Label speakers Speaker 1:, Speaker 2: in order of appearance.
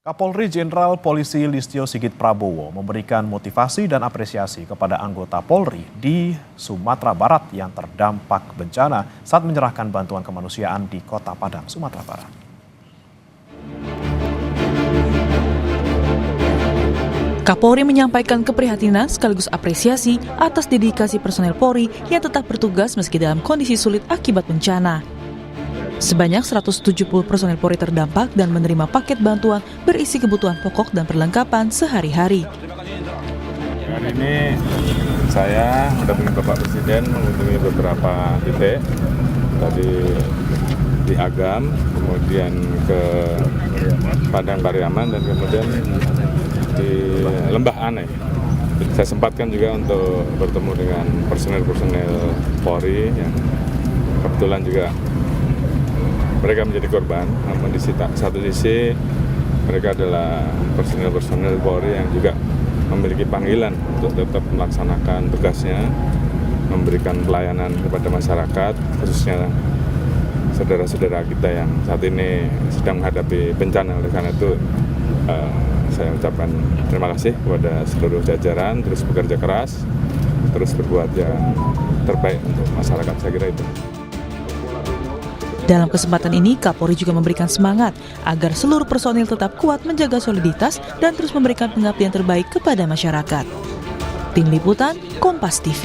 Speaker 1: Kapolri Jenderal Polisi Listio Sigit Prabowo memberikan motivasi dan apresiasi kepada anggota Polri di Sumatera Barat yang terdampak bencana saat menyerahkan bantuan kemanusiaan di Kota Padang, Sumatera Barat.
Speaker 2: Kapolri menyampaikan keprihatinan sekaligus apresiasi atas dedikasi personel Polri yang tetap bertugas meski dalam kondisi sulit akibat bencana. Sebanyak 170 personel Polri terdampak dan menerima paket bantuan berisi kebutuhan pokok dan perlengkapan sehari-hari.
Speaker 3: Hari ini saya mendampingi Bapak Presiden mengunjungi beberapa titik, tadi di Agam, kemudian ke Padang Pariaman, dan kemudian di Lembah Aneh. Saya sempatkan juga untuk bertemu dengan personel-personel Polri yang kebetulan juga mereka menjadi korban, namun di satu sisi mereka adalah personel-personel Polri yang juga memiliki panggilan untuk tetap melaksanakan tugasnya, memberikan pelayanan kepada masyarakat, khususnya saudara-saudara kita yang saat ini sedang menghadapi bencana. Oleh karena itu, saya ucapkan terima kasih kepada seluruh jajaran, terus bekerja keras, terus berbuat yang terbaik untuk masyarakat, saya kira itu.
Speaker 2: Dalam kesempatan ini, Kapolri juga memberikan semangat agar seluruh personil tetap kuat menjaga soliditas dan terus memberikan pengabdian terbaik kepada masyarakat. Tim Liputan, Kompas TV.